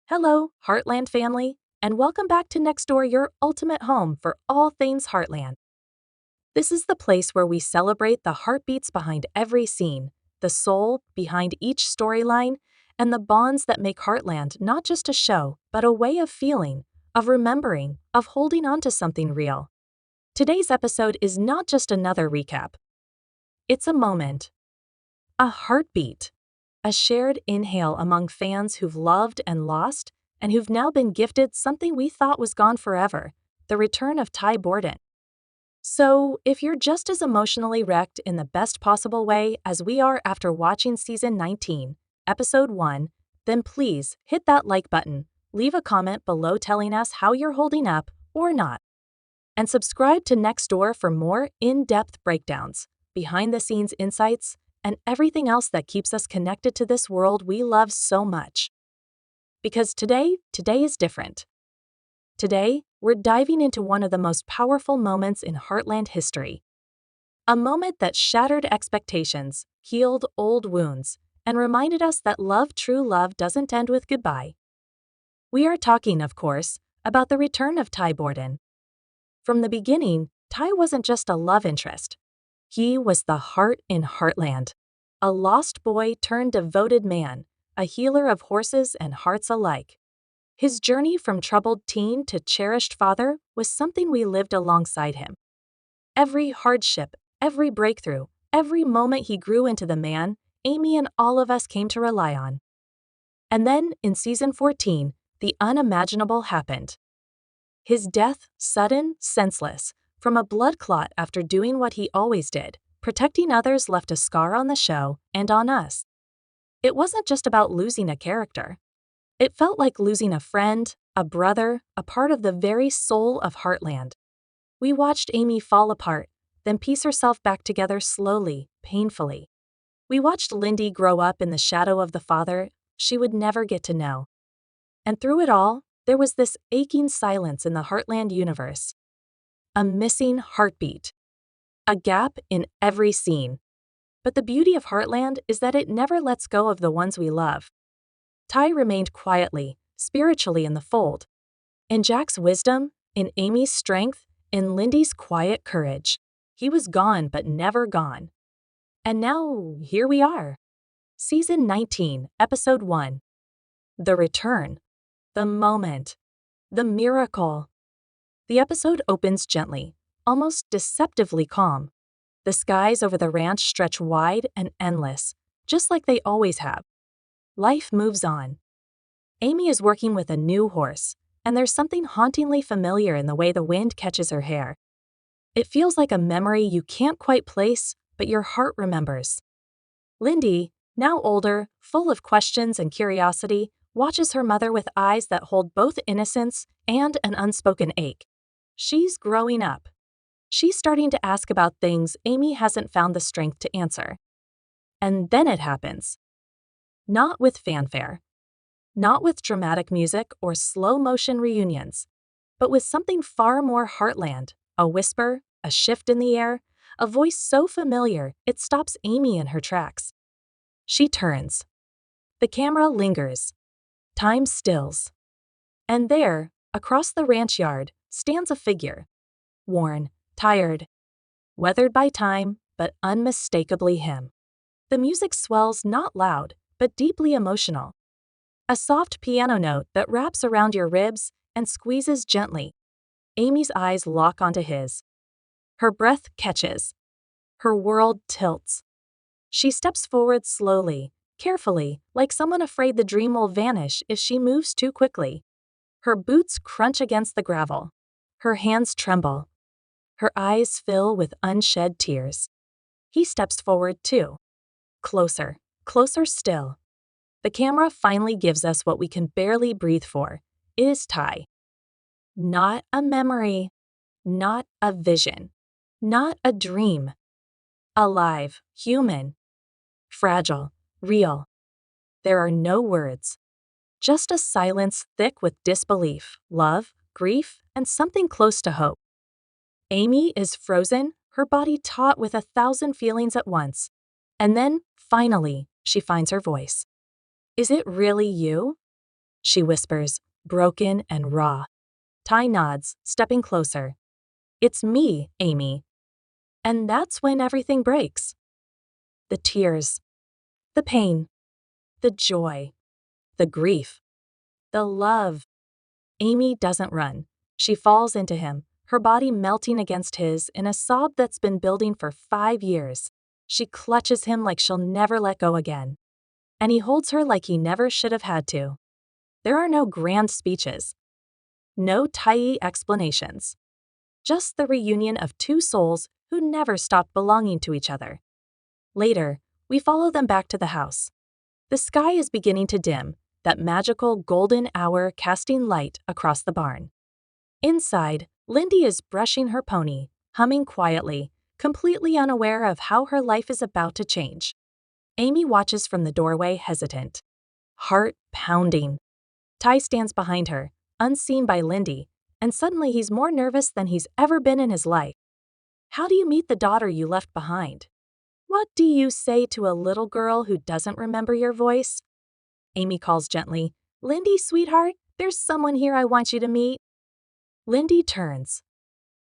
Hello, Heartland family, and welcome back to Next Door, your ultimate home for all things Heartland. This is the place where we celebrate the heartbeats behind every scene, the soul behind each storyline, and the bonds that make Heartland not just a show, but a way of feeling, of remembering, of holding on to something real. Today's episode is not just another recap. It's a moment, a heartbeat, a shared inhale among fans who've loved and lost, and who've now been gifted something we thought was gone forever, the return of Tai Bordon. So, if you're just as emotionally wrecked in the best possible way as we are after watching Season 19, Episode 1, then please hit that like button, leave a comment below telling us how you're holding up or not, and subscribe to Next Door for more in-depth breakdowns, behind-the-scenes insights, and everything else that keeps us connected to this world we love so much. Because today is different. Today, we're diving into one of the most powerful moments in Heartland history. A moment that shattered expectations, healed old wounds, and reminded us that true love doesn't end with goodbye. We are talking, of course, about the return of Tai Bordon. From the beginning, Tai wasn't just a love interest. He was the heart in Heartland, a lost boy turned devoted man, a healer of horses and hearts alike. His journey from troubled teen to cherished father was something we lived alongside him. Every hardship, every breakthrough, every moment he grew into the man Amy and all of us came to rely on. And then, in Season 14, the unimaginable happened. His death, sudden, senseless, from a blood clot after doing what he always did, protecting others, left a scar on the show and on us. It wasn't just about losing a character. It felt like losing a friend, a brother, a part of the very soul of Heartland. We watched Amy fall apart, then piece herself back together slowly, painfully. We watched Lindy grow up in the shadow of the father she would never get to know. And through it all, there was this aching silence in the Heartland universe. A missing heartbeat. A gap in every scene. But the beauty of Heartland is that it never lets go of the ones we love. Tai remained quietly, spiritually in the fold. In Jack's wisdom, in Amy's strength, in Lindy's quiet courage. He was gone but never gone. And now, here we are. Season 19, Episode 1. The return. The moment. The miracle. The episode opens gently, almost deceptively calm. The skies over the ranch stretch wide and endless, just like they always have. Life moves on. Amy is working with a new horse, and there's something hauntingly familiar in the way the wind catches her hair. It feels like a memory you can't quite place, but your heart remembers. Lindy, now older, full of questions and curiosity, watches her mother with eyes that hold both innocence and an unspoken ache. She's growing up. She's starting to ask about things Amy hasn't found the strength to answer. And then it happens. Not with fanfare. Not with dramatic music or slow-motion reunions, but with something far more Heartland, a whisper, a shift in the air, a voice so familiar it stops Amy in her tracks. She turns. The camera lingers. Time stills. And there, across the ranch yard, stands a figure. Worn, tired, weathered by time, but unmistakably him. The music swells not loud, but deeply emotional. A soft piano note that wraps around your ribs and squeezes gently. Amy's eyes lock onto his. Her breath catches. Her world tilts. She steps forward slowly, carefully, like someone afraid the dream will vanish if she moves too quickly. Her boots crunch against the gravel. Her hands tremble. Her eyes fill with unshed tears. He steps forward too. Closer, closer still. The camera finally gives us what we can barely breathe for. It is Tai. Not a memory. Not a vision. Not a dream. Alive, human. Fragile, real. There are no words. Just a silence thick with disbelief, love, grief, and something close to hope. Amy is frozen, her body taut with 1,000 feelings at once. And then, finally, she finds her voice. Is it really you? she whispers, broken and raw. Tai nods, stepping closer. It's me, Amy. And that's when everything breaks. The tears, the pain, the joy, the grief, the love. Amy doesn't run. She falls into him, her body melting against his in a sob that's been building for 5 years. She clutches him like she'll never let go again. And he holds her like he never should have had to. There are no grand speeches. No tidy explanations. Just the reunion of two souls who never stopped belonging to each other. Later, we follow them back to the house. The sky is beginning to dim, that magical golden hour casting light across the barn. Inside, Lindy is brushing her pony, humming quietly, completely unaware of how her life is about to change. Amy watches from the doorway, hesitant, heart pounding. Tai stands behind her, unseen by Lindy, and suddenly he's more nervous than he's ever been in his life. How do you meet the daughter you left behind? What do you say to a little girl who doesn't remember your voice? Amy calls gently, Lindy, sweetheart, there's someone here I want you to meet. Lindy turns,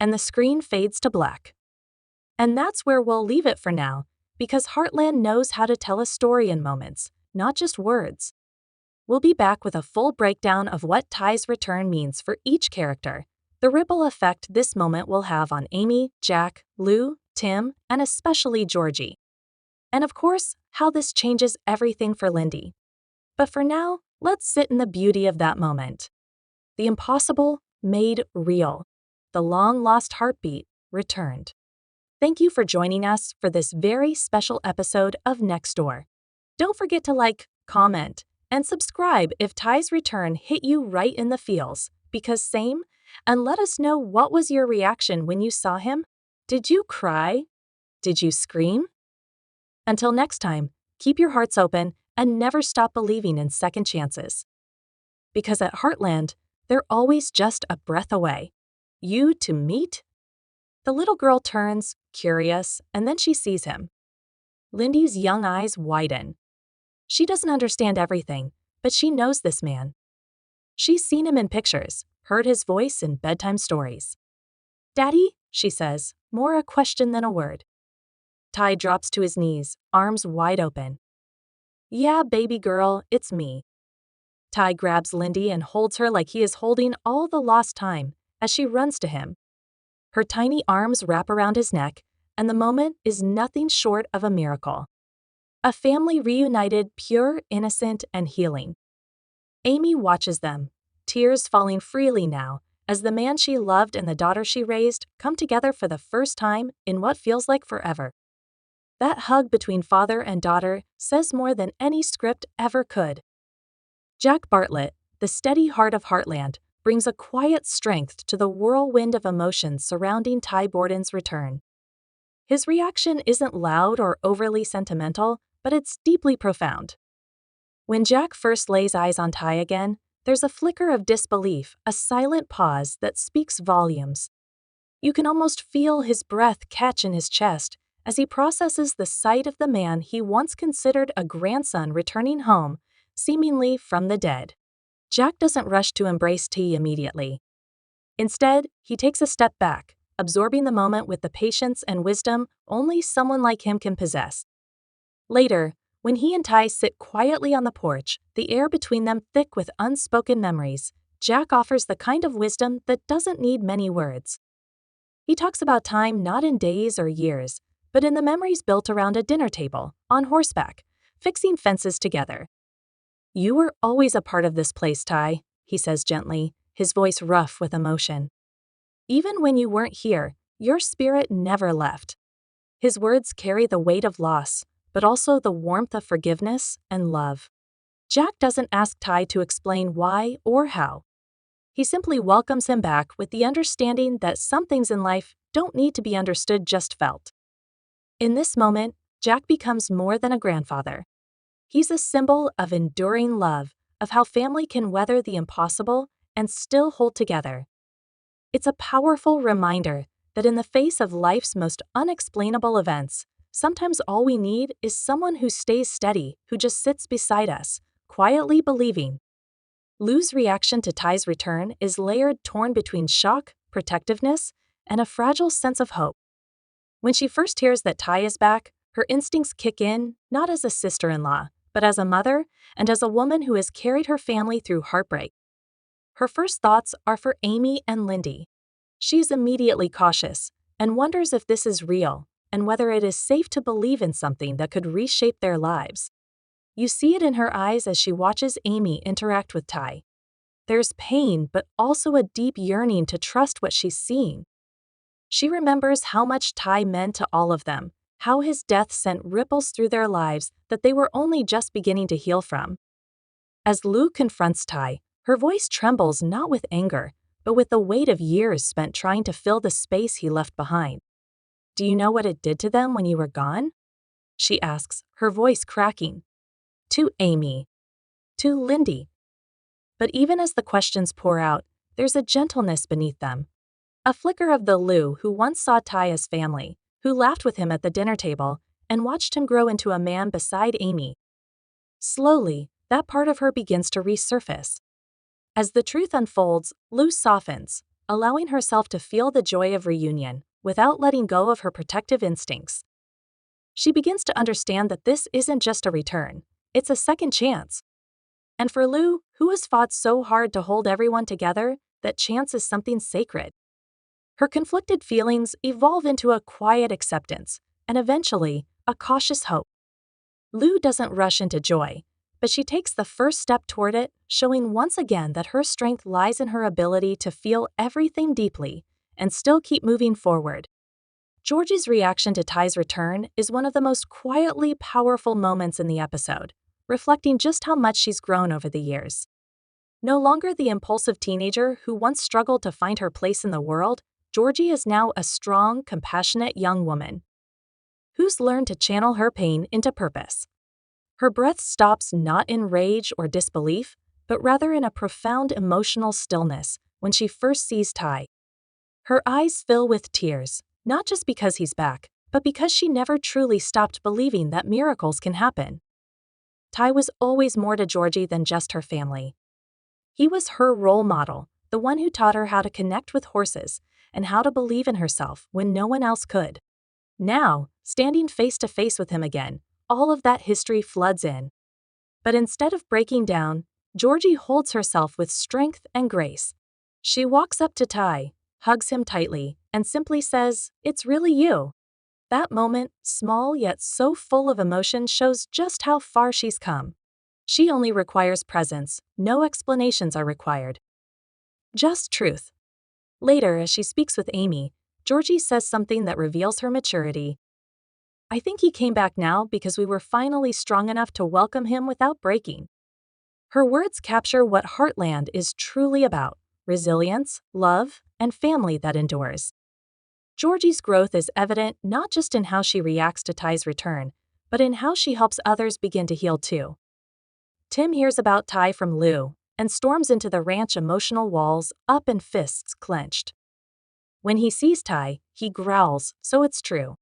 and the screen fades to black. And that's where we'll leave it for now, because Heartland knows how to tell a story in moments, not just words. We'll be back with a full breakdown of what Tai's return means for each character, the ripple effect this moment will have on Amy, Jack, Lou, Tim, and especially Georgie. And of course, how this changes everything for Lindy. But for now, let's sit in the beauty of that moment. The impossible made real. The long-lost heartbeat returned. Thank you for joining us for this very special episode of Next Door. Don't forget to like, comment, and subscribe if Tai's return hit you right in the feels, because same, and let us know what was your reaction when you saw him. Did you cry? Did you scream? Until next time, keep your hearts open and never stop believing in second chances. Because at Heartland, they're always just a breath away. You to meet? The little girl turns, curious, and then she sees him. Lindy's young eyes widen. She doesn't understand everything, but she knows this man. She's seen him in pictures, heard his voice in bedtime stories. Daddy, she says, more a question than a word. Tai drops to his knees, arms wide open. Yeah, baby girl, it's me. Tai grabs Lindy and holds her like he is holding all the lost time as she runs to him. Her tiny arms wrap around his neck, and the moment is nothing short of a miracle. A family reunited, pure, innocent, and healing. Amy watches them, tears falling freely now, as the man she loved and the daughter she raised come together for the first time in what feels like forever. That hug between father and daughter says more than any script ever could. Jack Bartlett, the steady heart of Heartland, brings a quiet strength to the whirlwind of emotions surrounding Tai Bordon's return. His reaction isn't loud or overly sentimental, but it's deeply profound. When Jack first lays eyes on Tai again, there's a flicker of disbelief, a silent pause that speaks volumes. You can almost feel his breath catch in his chest as he processes the sight of the man he once considered a grandson returning home, seemingly from the dead. Jack doesn't rush to embrace Tai immediately. Instead, he takes a step back, absorbing the moment with the patience and wisdom only someone like him can possess. Later, when he and Tai sit quietly on the porch, the air between them thick with unspoken memories, Jack offers the kind of wisdom that doesn't need many words. He talks about time not in days or years, but in the memories built around a dinner table, on horseback, fixing fences together. You were always a part of this place, Tai, he says gently, his voice rough with emotion. Even when you weren't here, your spirit never left. His words carry the weight of loss, but also the warmth of forgiveness and love. Jack doesn't ask Tai to explain why or how. He simply welcomes him back with the understanding that some things in life don't need to be understood, just felt. In this moment, Jack becomes more than a grandfather. He's a symbol of enduring love, of how family can weather the impossible and still hold together. It's a powerful reminder that in the face of life's most unexplainable events, sometimes all we need is someone who stays steady, who just sits beside us, quietly believing. Lou's reaction to Tai's return is layered, torn between shock, protectiveness, and a fragile sense of hope. When she first hears that Tai is back, her instincts kick in, not as a sister-in-law, but as a mother and as a woman who has carried her family through heartbreak. Her first thoughts are for Amy and Lindy. She is immediately cautious and wonders if this is real and whether it is safe to believe in something that could reshape their lives. You see it in her eyes as she watches Amy interact with Tai. There's pain, but also a deep yearning to trust what she's seeing. She remembers how much Tai meant to all of them, how his death sent ripples through their lives that they were only just beginning to heal from. As Lou confronts Tai, her voice trembles not with anger, but with the weight of years spent trying to fill the space he left behind. "Do you know what it did to them when you were gone?" she asks, her voice cracking. To Amy. To Lindy. But even as the questions pour out, there's a gentleness beneath them. A flicker of the Lou who once saw Tai as family, who laughed with him at the dinner table and watched him grow into a man beside Amy. Slowly, that part of her begins to resurface. As the truth unfolds, Lou softens, allowing herself to feel the joy of reunion without letting go of her protective instincts. She begins to understand that this isn't just a return, it's a second chance. And for Lou, who has fought so hard to hold everyone together, that chance is something sacred. Her conflicted feelings evolve into a quiet acceptance, and eventually, a cautious hope. Lou doesn't rush into joy, but she takes the first step toward it, showing once again that her strength lies in her ability to feel everything deeply and still keep moving forward. Georgie's reaction to Tai's return is one of the most quietly powerful moments in the episode, reflecting just how much she's grown over the years. No longer the impulsive teenager who once struggled to find her place in the world, Georgie is now a strong, compassionate young woman who's learned to channel her pain into purpose. Her breath stops not in rage or disbelief, but rather in a profound emotional stillness when she first sees Tai. Her eyes fill with tears, not just because he's back, but because she never truly stopped believing that miracles can happen. Tai was always more to Georgie than just her family. He was her role model, the one who taught her how to connect with horses and how to believe in herself when no one else could. Now, standing face to face with him again, all of that history floods in. But instead of breaking down, Georgie holds herself with strength and grace. She walks up to Tai, hugs him tightly, and simply says, "It's really you." That moment, small yet so full of emotion, shows just how far she's come. She only requires presence, no explanations are required. Just truth. Later, as she speaks with Amy, Georgie says something that reveals her maturity. "I think he came back now because we were finally strong enough to welcome him without breaking." Her words capture what Heartland is truly about: resilience, love, and family that endures. Georgie's growth is evident not just in how she reacts to Tai's return, but in how she helps others begin to heal too. Tim hears about Tai from Lou and storms into the ranch, emotional walls up and fists clenched. When he sees Tai, he growls, "So it's true.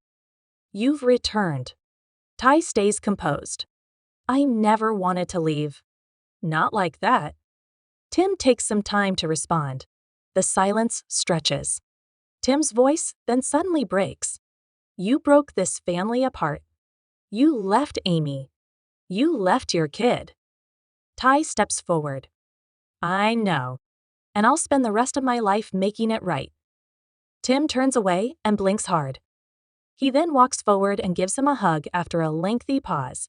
You've returned." Tai stays composed. "I never wanted to leave." "Not like that." Tim takes some time to respond. The silence stretches. Tim's voice then suddenly breaks. "You broke this family apart. You left Amy. You left your kid." Tai steps forward. "I know. And I'll spend the rest of my life making it right." Tim turns away and blinks hard. He then walks forward and gives him a hug after a lengthy pause.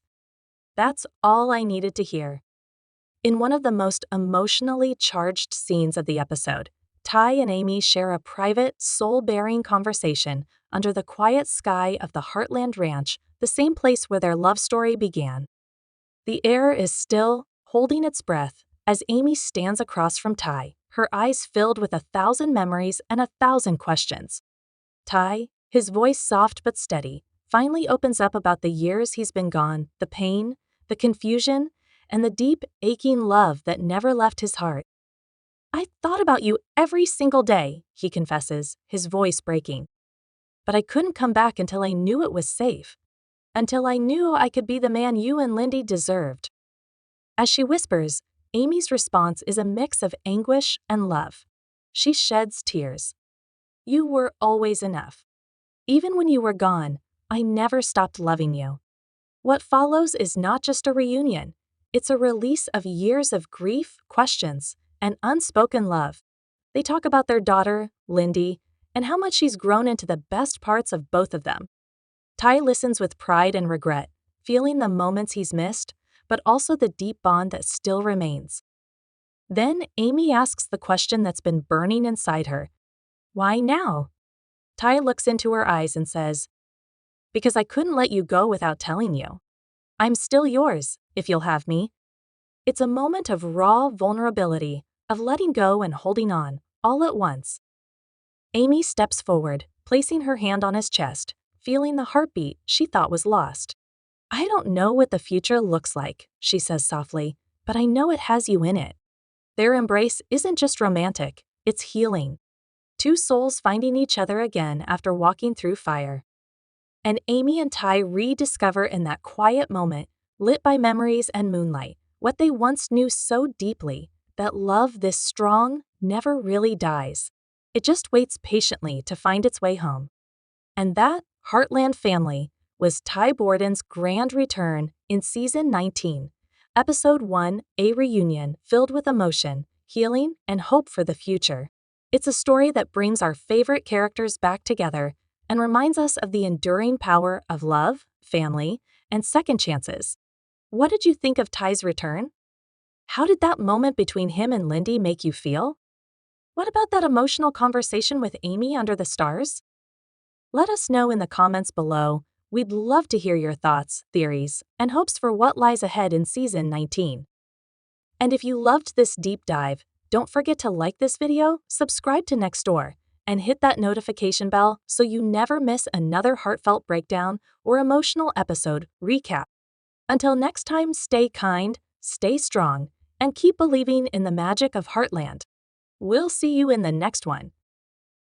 "That's all I needed to hear." In one of the most emotionally charged scenes of the episode, Tai and Amy share a private, soul-bearing conversation under the quiet sky of the Heartland Ranch, the same place where their love story began. The air is still, holding its breath, as Amy stands across from Tai, her eyes filled with 1,000 memories and 1,000 questions. Tai, his voice soft but steady, finally opens up about the years he's been gone, the pain, the confusion, and the deep, aching love that never left his heart. "I thought about you every single day," he confesses, his voice breaking. "But I couldn't come back until I knew it was safe. Until I knew I could be the man you and Lindy deserved." As she whispers, Amy's response is a mix of anguish and love. She sheds tears. "You were always enough. Even when you were gone, I never stopped loving you." What follows is not just a reunion, it's a release of years of grief, questions, and unspoken love. They talk about their daughter, Lindy, and how much she's grown into the best parts of both of them. Tai listens with pride and regret, feeling the moments he's missed, but also the deep bond that still remains. Then Amy asks the question that's been burning inside her. "Why now?" Tai looks into her eyes and says, "Because I couldn't let you go without telling you. I'm still yours, if you'll have me." It's a moment of raw vulnerability, of letting go and holding on, all at once. Amy steps forward, placing her hand on his chest, feeling the heartbeat she thought was lost. "I don't know what the future looks like," she says softly, "but I know it has you in it." Their embrace isn't just romantic, it's healing. Two souls finding each other again after walking through fire. And Amy and Tai rediscover in that quiet moment, lit by memories and moonlight, what they once knew so deeply, that love this strong never really dies. It just waits patiently to find its way home. And that Heartland family was Tai Bordon's grand return in Season 19, Episode 1, a reunion filled with emotion, healing, and hope for the future. It's a story that brings our favorite characters back together and reminds us of the enduring power of love, family, and second chances. What did you think of Ty's return? How did that moment between him and Lindy make you feel? What about that emotional conversation with Amy under the stars? Let us know in the comments below. We'd love to hear your thoughts, theories, and hopes for what lies ahead in Season 19. And if you loved this deep dive, don't forget to like this video, subscribe to Next Door, and hit that notification bell so you never miss another heartfelt breakdown or emotional episode recap. Until next time, stay kind, stay strong, and keep believing in the magic of Heartland. We'll see you in the next one.